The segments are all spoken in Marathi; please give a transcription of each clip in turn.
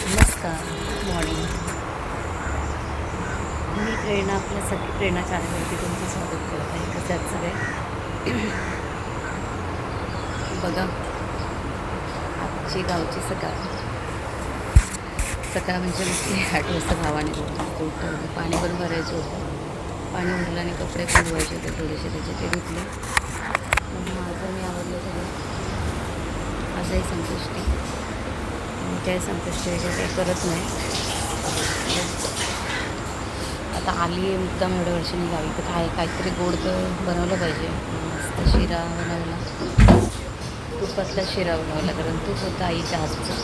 नमस्कार, गुड मॉर्निंग. मी प्रेरणा, आपल्या सगळी प्रेरणा चॅनलवरती तुमचं स्वागत करत आहे. कसे आहेत सगळे? बघा, आजची गावची सकाळ सकाळ म्हणजे मी 8 वाजता भावाने उठवलं. पाणी पण भरायचं होतं. पाणी भरलं आणि कपडे पण धुवायचे होते थोडेसे, त्याचे ते धुतले. मग माझं मी आवडलं सगळं. आजही संकष्टी, मी काय संकष्टी वगैरे काही करत नाही. आता आली आहे मुद्दाम एवढ्या वर्षांनी गावी, तर काहीतरी गोड तर बनवलं पाहिजे. मस्त शिरा बनवला, तुपातला शिरा बनवला, कारण तूप होतं आईच्या हातचं.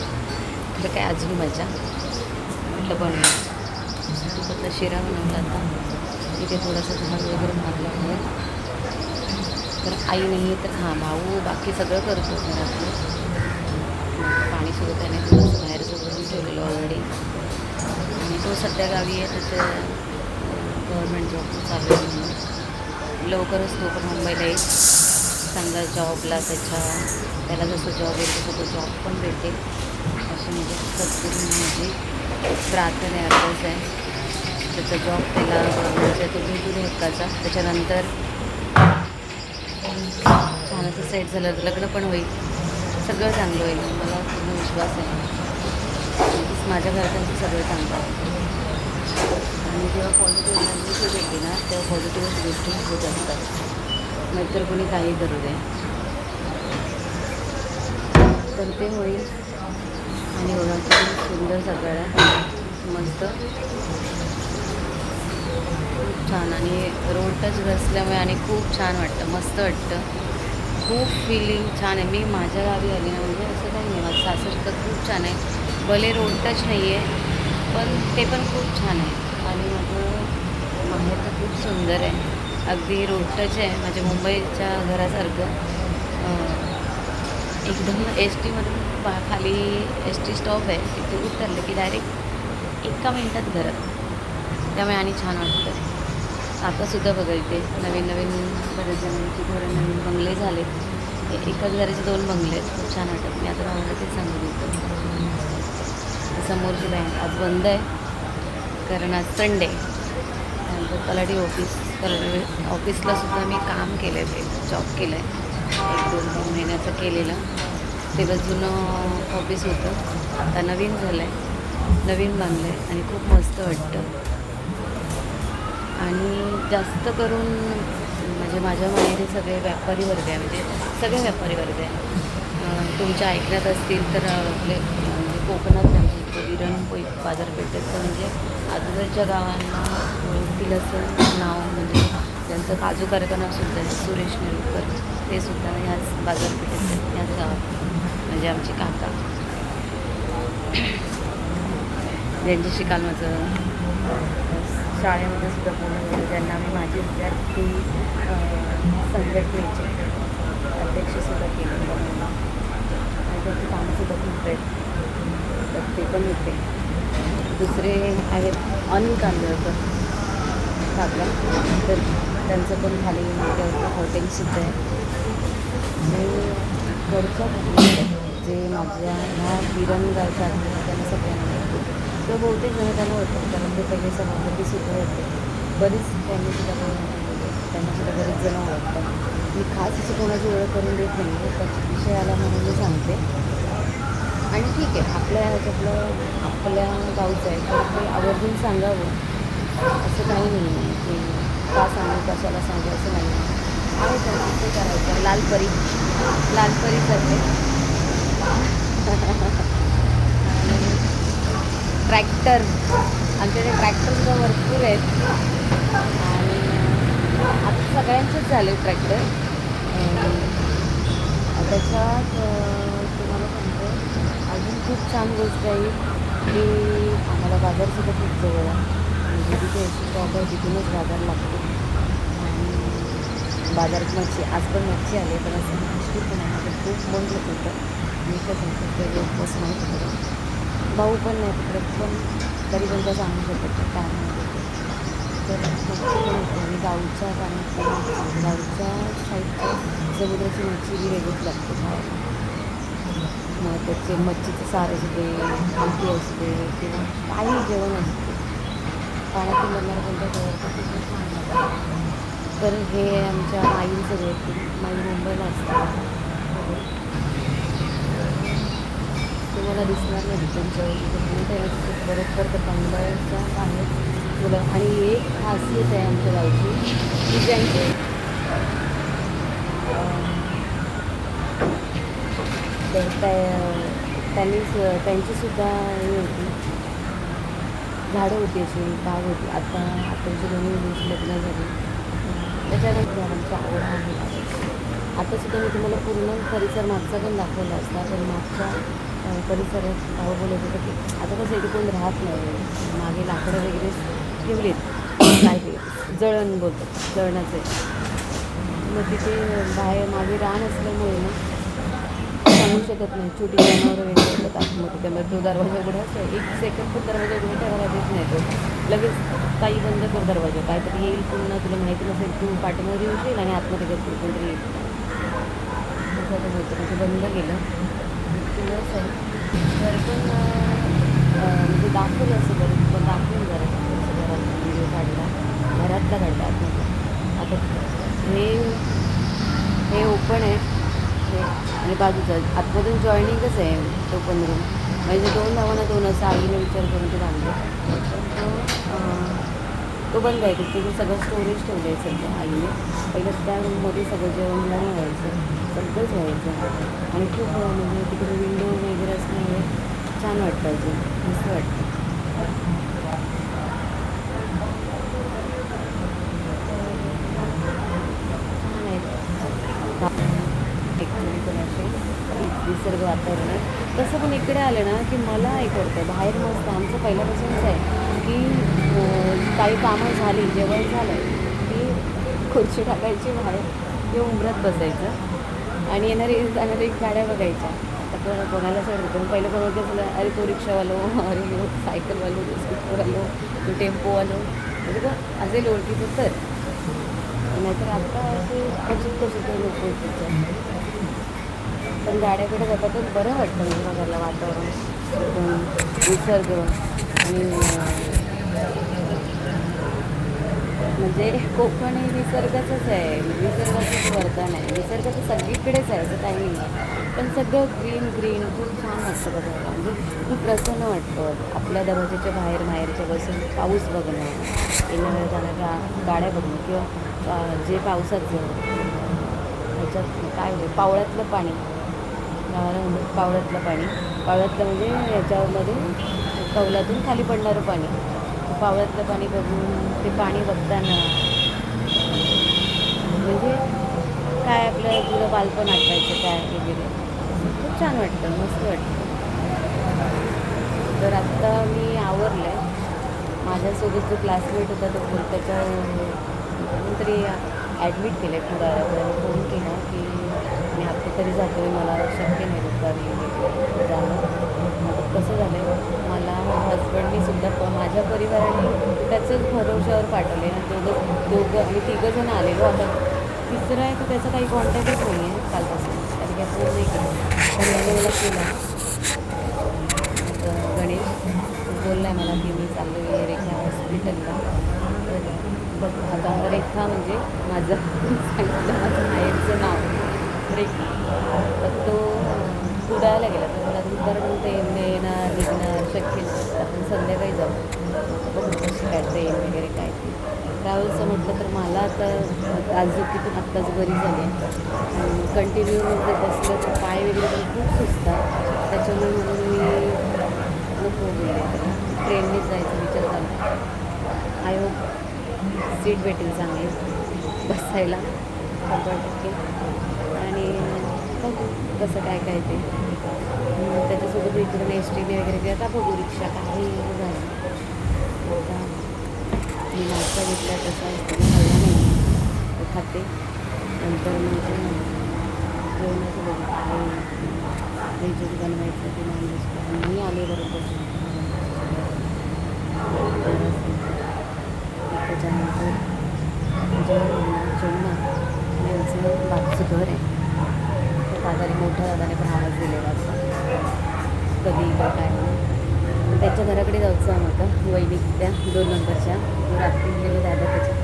तर काय अजून मजा म्हटलं बनवलं. तुपातला शिरा बनवला. आता इथे थोडासा झाड वगैरे मारल्यामुळे तर आई नाही आहे, तर हां भाऊ बाकी सगळं करतो घरातलं. पाणीसुद्धा त्याने थोडंसं बाहेरचं भरून ठेवलेलं ऑलरेडी. आणि तो सध्या गावी आहे, त्याचं गव्हर्मेंट जॉब चालू आहे म्हणून. लवकरच तो पण मुंबईला येईल, चांगला जॉबला. त्याला जसं जॉब येईल तसं तो जॉब पण भेटेल, अशी म्हणजे सद्गुरू माझी प्रार्थना आहे, अर्ज आहे. त्याचा जॉब त्याला गव्हर्मेंटचा तो भेटून हक्काचा. त्याच्यानंतर छान असं सेट झालं, लग्न पण होईल, सगळं चांगलं होईल, मला पूर्ण विश्वास आहे. माझ्या घरच्यांचं सगळं चांगलं आहे. आणि जेव्हा पॉझिटिव्ह एनर्जी भेटते ना, तेव्हा पॉझिटिव्ह गोष्टी होत असतात. नाहीतर कोणी काही करू दे, तर ते होईल. आणि बघा किती सुंदर सकाळ आहे, मस्त, खूप छान. आणि रोड टच घसल्यामुळे आणि खूप छान वाटतं, मस्त वाटतं, खूप फिलिंग छान आहे. मी माझ्या गावी आली ना, म्हणजे असं काही नाही, माझं सासर तर खूप छान आहे. भले रोड टच नाही आहे, पण ते पण खूप छान आहे. आणि माझं माहेर तर खूप सुंदर आहे, अगदी रोड टच आहे, माझ्या मुंबईच्या घरासारखं. एकदम एस टीमधून खाली एस टी स्टॉप आहे, तिथे उतरलं की डायरेक्ट 1 मिनिटात घरात. त्यामुळे आणि छान वाटतं. आतासुद्धा बघा इथे नवीन नवीन बरेच जणांची घरं, नवीन बंगले झालेत. एकाच घराचे 2 बंगले आहेत, खूप छान वाटत. मी आता भावाला ते सांगत होतं. समोरची बँक आज बंद आहे, कारण आज संडे. त्यानंतर तलाठी ऑफिसला सुद्धा मी काम केलं आहे, ते जॉब केलं आहे 1-2-3 महिन्याचं केलेलं. ते जुनं ऑफिस होतं, आता नवीन झालं आहे, नवीन बांधलं आहे आणि खूप मस्त वाटतं. आणि जास्त करून म्हणजे माझ्या माहेरी सगळे व्यापारी वर्ग आहे, म्हणजे सगळे व्यापारी वर्ग आहे. तुमच्या ऐकण्यात असतील तर आपले म्हणजे कोकणात म्हणजे विरण बाजारपेठेचं म्हणजे आजूबाजूच्या गावांना ओळखतील असं नाव, म्हणजे ज्यांचं काजू कारखाना सुद्धा आहे, सुरेश निरुकर, ते सुद्धा ह्याच बाजारपेठेत, ह्याच गावात, म्हणजे आमचे काका, ज्यांच्याशी काल माझं शाळेमध्ये सुद्धा बोलणं झालं, ज्यांना मी माझी विद्यार्थी संघटनेचे अध्यक्षसुद्धा केले बनवलं. आणि त्यांची कामंसुद्धा खूप आहेत, तर ते पण होते. दुसरे आहेत अनिल कांदळकर काका, तर त्यांचं पण खाली माझ्यावरती हॉटेलसुद्धा आहे. आणि घरच्या जे माझ्या ह्या विरणगावच्या त्यांना सगळ्यांना माहिती, तर बहुतेक जण त्यांना ओळखतात, कारण ते पहिले सभापतीसुद्धा होते. बरीच त्यांनासुद्धा बरेच जण ओळखतात. मी खास असं कोणाची ओळख करून देत नाही आहे, त्याचा विषय आला म्हणून मी सांगते. आणि ठीक आहे, आपल्या ह्याच्यातलं आपल्या गावचं आहे, तर ते आवर्जून सांगावं, असं काही नाही आहे की का सांगू, कशाला सांगू, असं नाही आहे. तर ते करायचं. लालपरी करते. ट्रॅक्टर, आमच्याकडे ट्रॅक्टरसुद्धा भरपूर आहेत. आणि आता सगळ्यांचेच झाले ट्रॅक्टर. त्याच्यात तुम्हाला सांगते अजून खूप छान गोष्ट आहे की आम्हाला बाजारसुद्धा खूप जवळ आहे, म्हणजे तिथे एसी स्टॉप आहे, तिथूनच बाजार लागतो. आणि बाजारात मच्छी, आज पण मच्छी आली, पण असं मच्छी पण आहे, माझं खूप मन होत होतं. मी कसं तिकडे उपवास नाही तिकडे, भाऊ पण नाही तिकडे, पण तरी पण त्या सांगू शकत नाही काय नाही होते. तर मच्छी पण होते. आणि गावच्या पाण्यात, गावच्या साईडच्या समुद्राची मच्छी ही वेगळीच लागते खायला. मग त्याचे मच्छीचं सार असू दे, आमटी असू दे किंवा काही जेवण असते पाण्यातून बनणारं कोणत्या पदार्थ खूप छान लागतं. तर हे आमच्या माईंचं घर, माई मुंबईला असतात. तुम्हाला दिसणार नाही त्यांच्या बरोबर तर बंगालच्या बाहेर मुलं. आणि एक खासियत आहे आमच्या गावची की ज्यांची त्यांचीसुद्धा हे होती, झाडं होती, अशी बाग होती. आताची दोन्ही दिवशी लग्न झाली त्याच्यानंतर आमच्या आवड आहे. आतासुद्धा मी तुम्हाला पूर्ण परिसर मागचा पण दाखवला असता, पण मागच्या परिसरात भाऊ बोलत होतं की आता कसं इथे कोण राहत नाही, मागे लाकडं वगैरे ठेवलीत, काय ते जळण बोलतात, जळणाचे. मग तिथे बाहेर मागे रान असल्यामुळे ना सांगू शकत नाही, छोटी जनावरं वगैरे येतात आतमध्ये. त्यामुळे तो दरवाजा उघडाच आहे, 1 सेकंड पण दरवाजा उघडून ठेवायला देत नाही तो. लगेच ताई बंद कर दरवाजा, काहीतरी येईल पुन्हा, तुला माहिती नसेल तू पाठीमध्ये येशील आणि आतमध्ये घेतली कोणतरी येईल. असं होतं, म्हणजे बंद केलं. तुळस आहे घर पण म्हणजे दाखवलं असं बरं, पण दाखवून जरा घरात व्हिडिओ काढला, घरातला काढला आतमधला. आता हे ओपन आहे हे, आणि बाजूचं आतमधून जॉईनिंगच आहे तो पण रूम. म्हणजे 2 नावांना 2 असं आईने विचार करून ते बांधलं. तो बंद आहे, तिथे सगळं स्टोरेज ठेवलं आहे सध्या आईने. पहिलं त्या रूममध्ये सगळं जेवण व्हायचं, सगळंच व्हायचं. आणि खूप म्हणजे तिकडे विंडो वगैरे असल्यामुळे छान वाटतं, अजून मस्त वाटतं. छान आहे ॲक्च्युली पण असे निसर्ग वातावरण आहे. तसं पण इकडे आलं ना की मला एक वाटतं बाहेर मस्त. आमचं पहिल्यापासूनच आहे की काही कामं झाली, जेवण झालं की खुर्ची टाकायची बाहेर किंवा उंबरात बसायचं आणि जाणारी गाड्या बघायच्या. आता कोणाला सोडतं, पण पहिलं कोण होतं झालं, अरे तो रिक्षावालो, अरे सायकलवालो, तो स्कूटरवालो, तो टेम्पोवालो, म्हणजे का असेल ओळखीचं तर. नाहीतर आता असे अजून कसे लोक तिथं. पण गाड्याकडे जातात तर बरं वाटतं, म्हणजे बघायला वातावरण, निसर्ग. आणि म्हणजे कोकण हे निसर्गाचंच आहे, निसर्गाचंच वरदान आहे. निसर्ग तर सगळीकडेच आहे, असं काही नाही. पण सगळं ग्रीन ग्रीन खूप छान वाटतं बघायला, म्हणजे खूप प्रसन्न वाटतं. आपल्या दरवाजाच्या बाहेरच्या बसून पाऊस बघणं, येणाऱ्या जाणाऱ्या गाड्या बघणं, किंवा जे पावसाचं ह्याच्यात काय होतं पावळ्यातलं पाणी, गावाला म्हणतात पावळ्यातलं म्हणजे ह्याच्यामध्ये कौलातून खाली पडणारं पाणी. पावळ्यातलं पाणी बघून ते पाणी बघताना म्हणजे काय आपलं जुनं बालपण आठवायचं काय वगैरे, खूप छान वाटतं, मस्त वाटतं. तर आत्ता मी आवरलं आहे. माझ्यासोबत जो क्लासमेट होता तो त्याच्या कोणतरी ॲडमिट केलं आहे पुढं. फोन केला की मी आत्ता तरी जातो आहे, मला शक्य नाही दुपारी जाणं. कसं झालं आहे, मला माझ्या हजबंडनीसुद्धा माझ्या परिवाराने त्याचंच भरवशावर पाठवले. दोघं आणि 3 जण आलेलो. आता तिसरं आहे तर त्याचा काही कॉन्टॅक्टच नाही आहे कालपासून, त्याने काय फोन नाही केला. पण याने मला केला गणेश, बोलला आहे मला की मी चाललो आहे रेखा हॉस्पिटलला. तर बघ आता रेखा म्हणजे माझं सांगितलं माझं माहेरचं नाव रेखा. तर तो कुडाळला गेला, तर मला दुपारपर्यंत येणार निघणार शक्य नसतं. आपण संध्याकाळी जाऊ, बघू कशी काय ट्रेन वगैरे काय ते. ट्रॅव्हल्सचं म्हटलं तर मला आता आजोकी पण आत्ताच बरी झाली, कंटिन्यू म्हणजे बसलं तर पाय वगैरे पण खूप सुचतात. त्याच्यामुळे म्हणून मी नको बोलले, ट्रेननेच जायचा विचार झाला. आय होप सीट भेटेल चांगली बसायला 100%. आणि बघू कसं काय काय ते. त्याच्यासोबत इकडून एस टीने वगैरे ते आता बघू, रिक्षा काही झालं. आता मी नाश्ता घेतला तसा खाल्ला नाही, तर खाते नंतर मग जेवणाचं बघू काय व्हेजच बनवायचं की नॉनव्हेज. मी आले बरोबर त्याच्यानंतर जेवणार यांचं बाजूचं घर आहे, तर दादाने मोठ्या दादाने पण आवाज दिलेला असतो. नंबर काय म्हणून. त्याच्या घराकडे जायचं आम्हाला वैदिक त्या 2 नंबरच्या. रात्री गेलो दादा त्याच्या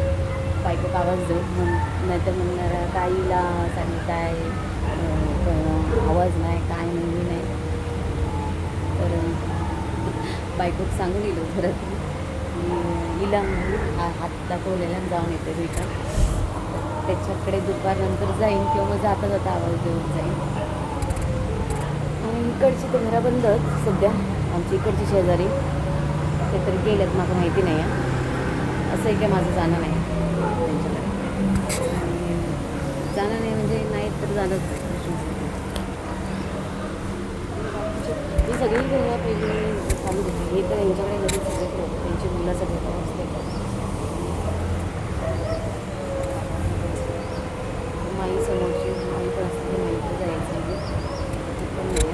बायकोक आवाज देऊ नाही तर म्हणणार ताईला सांगितलं काय आवाज नाही काय नाही नाही. तर बायकोक सांगून येलो घरात हिला हात दाखवलेला जाऊन येते भेटा. त्याच्याकडे दुपारनंतर जाईन किंवा मग जाता जाता आवाज देऊन जाईन. आणि इकडची तर घरा बंदच सध्या. आमची इकडची शेजारी ते तरी गेल्यात मला माहिती नाही आहे. असं आहे की माझं जाणं नाही त्यांच्याकडे. आणि जाणं नाही म्हणजे नाही तर जाणंच नाही. ही सगळी घरं पहिली चालू होती. हे तर यांच्याकडे घरी सगळे लोक त्यांची मुलं सगळे असते. माई समोरची माई पण असते. माईकडे जायचं पण नाही.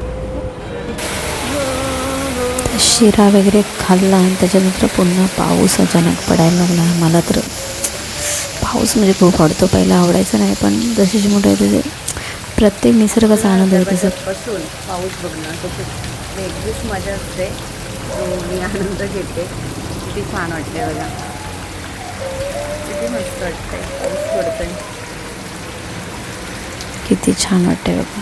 शिरा वगैरे खाल्ला आणि त्याच्यानंतर पुन्हा पाऊस अचानक पडायला लागला. मला तर पाऊस म्हणजे खूप आवडतो. पहिला आवडायचा नाही पण जशी मोठं आहे तसे प्रत्येक निसर्गाचा आनंद आहे. तसं बसून पाऊस बघणं त्याची वेगळीच मजा असते. मी आनंद घेते. किती छान वाटते बघा. किती मस्त वाटते पाऊस पडतंय. किती छान वाटते बघा.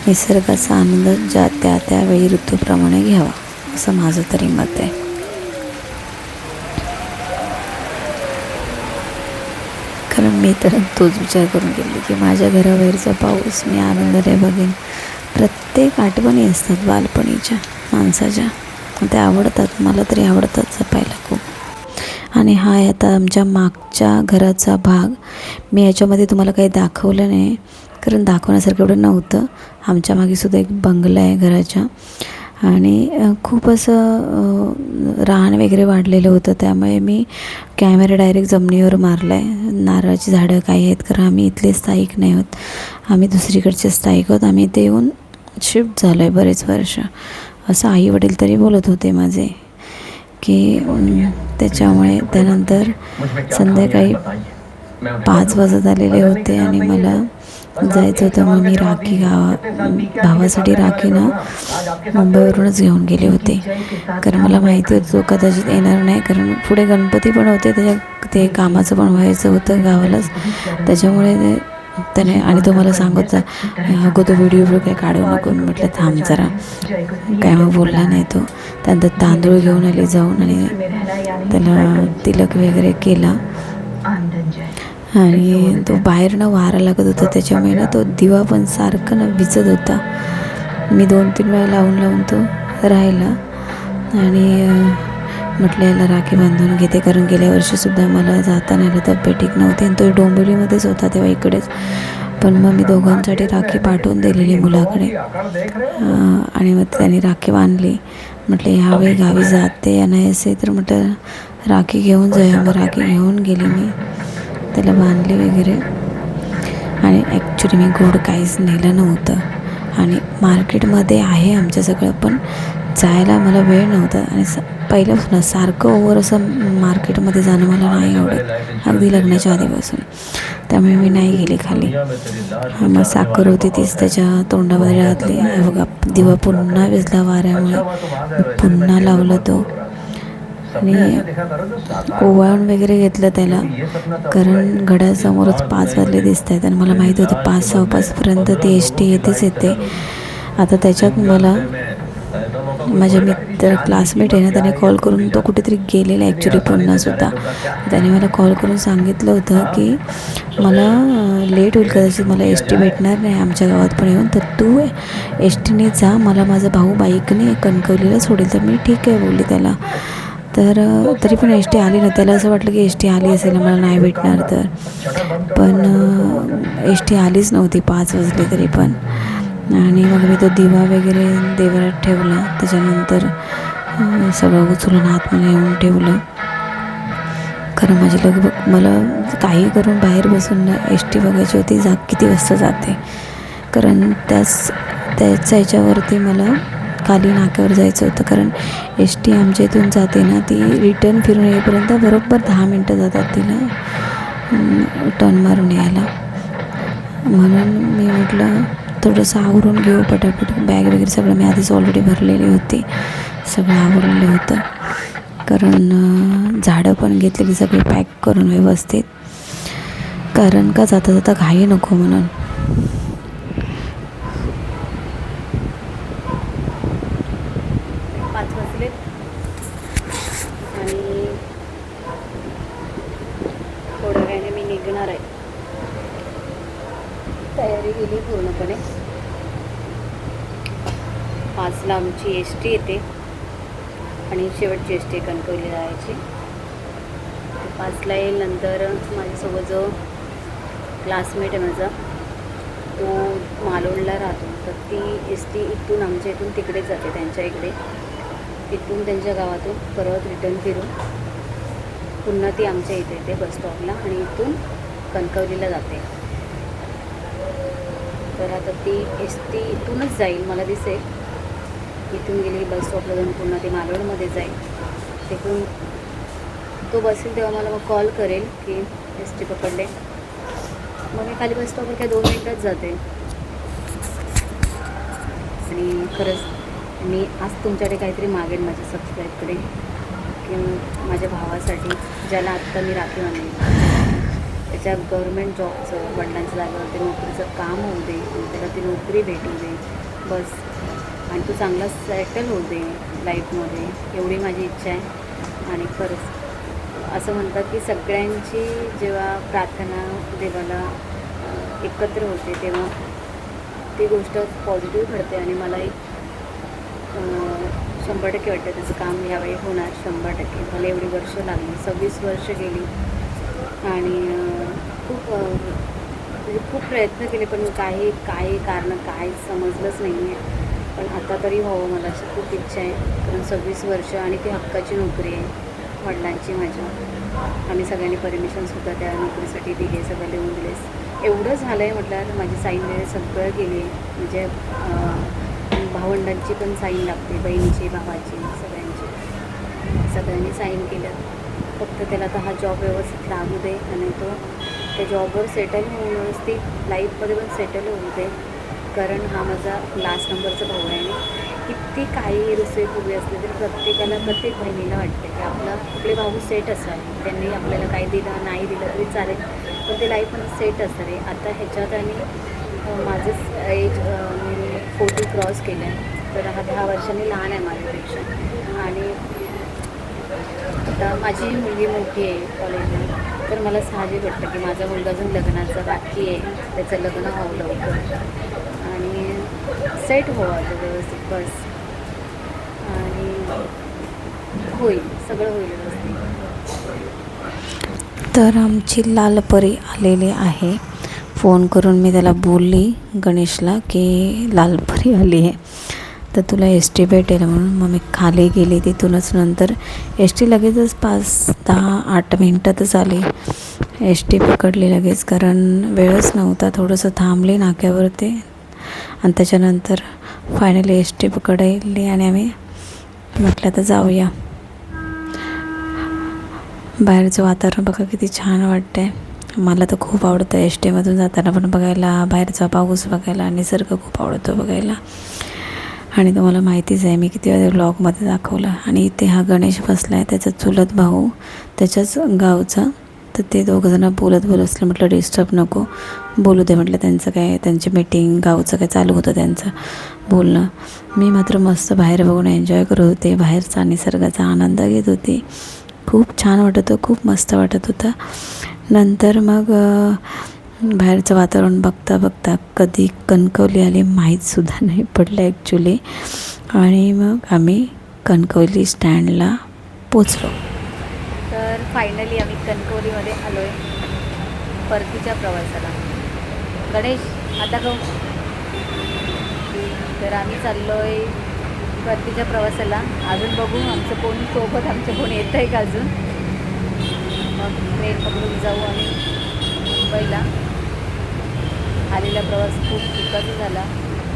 निसर्गाचा आनंद ज्या त्यावेळी ऋतूप्रमाणे घ्यावा असं माझं तरी मत आहे. कारण मी तर तोच विचार करून गेले की माझ्या घराबाहेरचा पाऊस मी आनंदाने बघेन. प्रत्येक आठवणी असतात बालपणीच्या माणसाच्या. त्या आवडतात. मला तरी आवडतात जपायला खूप. आणि हा आहे आता आमच्या मागच्या घराचा भाग. मी याच्यामध्ये तुम्हाला काही दाखवलं नाही कारण दाखवण्यासारखं एवढं नव्हतं. आमच्या मागेसुद्धा एक बंगला आहे घराच्या. आणि खूप असं रान वगैरे वाढलेलं होतं. त्यामुळे मी कॅमेरा डायरेक्ट जमिनीवर मारला आहे. नारळाची झाडं काही आहेत कारण आम्ही इथले स्थायिक नाही आहोत. आम्ही दुसरीकडचे स्थायिक आहोत. आम्ही इथे येऊन शिफ्ट झालो आहे बरेच वर्ष असं आई वडील तरी बोलत होते माझे की त्याच्यामुळे. त्यानंतर संध्याकाळी 5 वाजत आलेले होते आणि मला जायचं होतं. मग मी राखी भावासाठी राखी ना मुंबईवरूनच घेऊन गेले होते कारण मला माहिती होतं तो कदाचित येणार नाही कारण पुढे गणपती पण होते. ते कामाचं पण व्हायचं होतं गावालाच. त्याच्यामुळे त्याने आणि तो मला सांगत अगं तो व्हिडिओ काय काढू नको. म्हटलं थांब जरा. काय मग बोलला नाही तो. त्यानंतर तांदूळ घेऊन आले जाऊन आणि त्याला तिलक वगैरे केला. आणि तो बाहेरनं वारा लागत होता त्याच्यामुळे ना तो दिवा पण सारखं ना विजत होता. मी 2-3 वेळा लावून तो राहिला. आणि म्हटलं याला राखी बांधून घेते कारण गेल्या वर्षीसुद्धा मला जाताना आलं तब्येत ठीक नव्हती आणि तो डोंबिवलीमध्येच होता तेव्हा इकडेच. पण मग मी दोघांसाठी राखी पाठवून दिलेली मुलाकडे. आणि मग त्यांनी राखी बांधली. म्हटलं ह्यावेळी गावी जाते नाही असे तर म्हटलं राखी घेऊन जाऊया. मग राखी घेऊन गेली मी. त्याला बांधले वगैरे. आणि ॲक्च्युली मी गोड काहीच नेलं नव्हतं. आणि मार्केटमध्ये आहे आमच्या सगळं पण जायला मला वेळ नव्हता. आणि पहिल्यापासून सारखं ओव्हर असं मार्केटमध्ये जाणं मला नाही आवडत अगदी लग्नाच्या आधीपासून. त्यामुळे मी नाही गेले खाली. मग साखर होती तीच त्याच्या तोंडामध्ये घातली. बघा दिवा पुन्हा विजला वाऱ्यामुळे. पुन्हा लावला तो. आणि ओवाळून वगैरे घेतलं त्याला कारण घड्यासमोरच 5 वाजले दिसत आहेत. आणि मला माहिती होतं 5:15पर्यंत ती एस टी येते. आता त्याच्यात मला माझ्या मित्र क्लासमेट आहे ना त्याने कॉल करून तो कुठेतरी गेलेला ॲक्च्युली पुन्हासुद्धा. त्याने मला कॉल करून सांगितलं होतं की मला लेट होईल कदाचित मला एस टी भेटणार नाही आमच्या गावात पण येऊन तर तू एस टीने जा. मला माझा भाऊ बाईकने कणकवलीला सोडेल. तर मी ठीक आहे बोलली त्याला. तर तरी पण एस टी आली ना. त्याला असं वाटलं की एस टी आली असेल मला नाही भेटणार तर. पण एस टी आलीच नव्हती 5 वाजले तरी पण. आणि मग मी तो दिवा वगैरे देवरात ठेवला. त्याच्यानंतर सगळं उचलून आतमध्ये येऊन ठेवलं कारण माझी मला काही करून बाहेर बसून एस टी बघायची होती किती वाजता जाते. कारण त्याच्या ह्याच्यावरती मला खाली नाक्यावर जायचं होतं कारण एस टी आमच्या इथून जाते ना ती रिटर्न फिरून येईपर्यंत बरोबर 10 मिनटं जातात तिला टर्न मारून यायला. म्हणून मी म्हटलं थोडंसं आवरून घेऊ पटापट. बॅग वगैरे सगळं मी आधीच ऑलरेडी भरलेली होती, सगळं आवरलेलं होतं. कारण झाडं पण घेतलेली सगळी पॅक करून व्यवस्थित, कारण का जाता जाता घाई नको म्हणून. पाच वाजले आणि थोड्या वेळाने मी निघणार आहे. तयारी केली पूर्णपणे. 5ला आमची एस टी येते आणि शेवटची एस टी कणकवली जायची. 5ला येईल. नंतर माझ्यासोबत जो क्लासमेट आहे माझा, तो मालवणला राहतो, तर ती एस टी इथून आमच्या इथून तिकडे जाते, त्यांच्या इकडे. इथून त्यांच्या गावातून परत रिटर्न फिरून पुन्हा ती आमच्या इथे येते बस स्टॉपला आणि इथून कणकवलीला जाते. तर आता ती एस टी इथूनच जाईल, मला दिसेल. इथून गेली बस स्टॉपला जाऊन पुन्हा ती मालवणमध्ये जाईल. तिथून तो बसेल तेव्हा मला मग कॉल करेल की एस टी पकडले. मग मी खाली बस स्टॉपवर काय 2 मिनिटात जाते. आणि खरंच मी आज तुमच्याकडे काहीतरी मागेन माझ्या सबस्क्राईबकडे, की माझ्या भावासाठी, ज्याला आत्ता मी राखी बांधली, त्याच्या गव्हर्मेंट जॉबचं, वडिलांच्या जागेवरती नोकरीचं काम होऊ दे, त्याला ती नोकरी भेटू दे बस, आणि तो चांगला सेटल होऊ दे लाईफमध्ये, एवढी माझी इच्छा आहे. आणि खरंच असं म्हणतात की सगळ्यांची जेव्हा प्रार्थना देवाला एकत्र होते तेव्हा ती गोष्ट पॉझिटिव्ह घडते. आणि मलाही 100% वाटतं त्याचं काम यावेळी होणार 100%. मला एवढी वर्ष लागली, 26 वर्ष गेली आणि खूप प्रयत्न केले, पण काही कारण काय समजलंच नाही आहे. पण आता तरी व्हावं मला अशी खूप इच्छा आहे. कारण 26 वर्ष आणि ती हक्काची नोकरी आहे वडिलांची माझ्या. आम्ही सगळ्यांनी परमिशनसुद्धा त्या नोकरीसाठी दिले, सगळं लिहून दिलेस. एवढं झालं आहे म्हटल्यावर माझी साईन वगैरे सगळं केली आहे. म्हणजे भावंडांची पण साईन लागते, बहिणीची, भावाची, सगळ्यांनी साईन केलं. फक्त त्याला आता हा जॉब व्यवस्थित लागू दे आणि तो त्या जॉबवर सेटल होऊन व्यवस्थित लाईफमध्ये पण सेटल होऊ दे. कारण हा माझा लास्ट नंबरचा भाऊ आहे. आणि किती काही रुसवे उभी असले तरी प्रत्येक बहिणीला वाटते की आपले भाऊ सेट असावे. त्यांनी आपल्याला काही दिलं नाही दिलं तरी चालेल, पण ते लाईफमध्ये सेट असणारे. आता ह्याच्यात आणि माझंच एज मी 40 क्रॉस केलं आहे, तर हा 10 वर्षांनी लहान आहे माझ्यापेक्षा. आणि आता माझी मुलगी मोठी आहे कॉलेजला, तर मला साहजिक वाटतं की माझा मुलगा अजून लग्नाचा बाकी आहे, त्याचं लग्न व्हावं लवकर आणि सेट व्हावं व्यवस्थित बस. आणि होईल, सगळं होईल व्यवस्थित. तर आमची लालपरी आलेली आहे. फोन करून मी त्याला बोलली गणेशला की लालपरी आली आहे, तर तुला एस टी भेटेल म्हणून. मग मी खाली गेली तिथूनच. नंतर एस टी लगेचच 5-10-8 मिनटातच आली. एस टी पकडली लगेच, कारण वेळच नव्हता. थोडंसं थांबली नाक्यावरती आणि त्याच्यानंतर फायनली एस टी पकडली आणि आम्ही म्हटलं तर जाऊया. बाहेरचं वातावरण बघा किती छान वाटतं आहे. मला तर खूप आवडतं एस टीमधून जाताना पण बघायला, बाहेरचा पाऊस बघायला, निसर्ग खूप आवडतो बघायला. आणि तुम्हाला माहितीच आहे मी किती वेळा व्लॉगमध्ये दाखवलं. आणि इथे हा गणेश बसला आहे, त्याचा चुलत भाऊ त्याच्याच गावचा. तर ते दोघंजणं बोलत असलं, म्हटलं डिस्टर्ब नको, बोलू दे म्हटलं. त्यांची मीटिंग, गावचं काय चालू होतं त्यांचं बोलणं. मी मात्र मस्त बाहेर बघून एन्जॉय करत होते, बाहेरचा निसर्गाचा आनंद घेत होते. खूप छान वाटत होतं, खूप मस्त वाटत होतं. नंतर मग बाहेरचं वातावरण बघता कधी कणकवली आली माहीतसुद्धा नाही पडलं ॲक्च्युली. आणि मग आम्ही कणकवली स्टँडला पोचलो. तर फायनली आम्ही कणकवलीमध्ये आलो आहे परतीच्या प्रवासाला. गणेश आता गो. तर आम्ही चाललो आहे परतीच्या प्रवासाला. अजून बघू आमचं कोण सोबत, आमचं कोण येतं आहे का अजून. मग ट्रेन पकडून जाऊ आम्ही मुंबईला. आलेला प्रवास खूप सुखाचा झाला,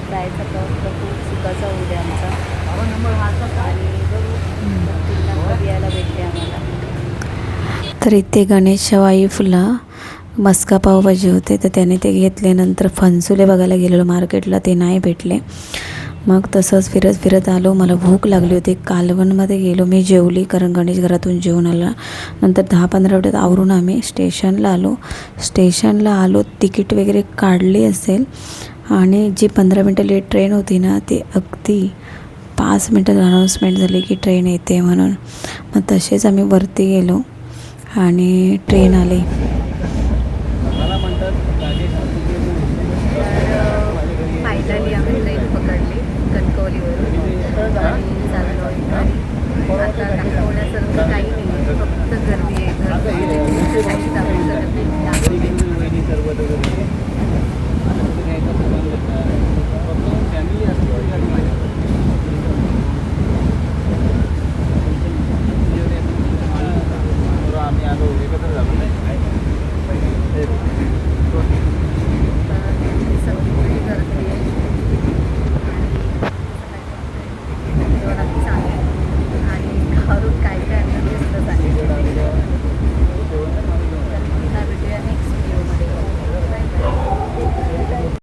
जायचा प्रवास तर खूप सुखाचा होऊ द्या आमचा. आणि बघू पुन्हा कधी यायला भेटते आम्हाला. तर इथे गणेशच्या वाईफला मस्का पावभाजी होते तर त्याने ते घेतले. नंतर फणसुले बघायला गेलेलो मार्केटला, ते नाही भेटले. मग तसंच फिरत फिरत आलो. मला भूक लागली होती. कालवणमध्ये गेलो मी, जेवली कारण गणेश घरातून जेवून आला. नंतर 10-15 मिनिटात आवरून आम्ही स्टेशनला आलो. तिकीट वगैरे काढली असेल आणि जी 15 मिनटं लेट ट्रेन होती ना, ती अगदी 5 मिनटात अनाऊन्समेंट झाली की ट्रेन येते म्हणून. मग तसेच आम्ही वरती गेलो आणि ट्रेन आली. फायनली आम्ही ट्रेन पकडली कणकवलीवरून आणि चाललो घरी. आता दाखवण्यासारखं काही नाही, फक्त गर्दी आहे. काहीच दाखवू शकत नाही. सगळीकडे गर्दी आहे आणि नक्की सांगेल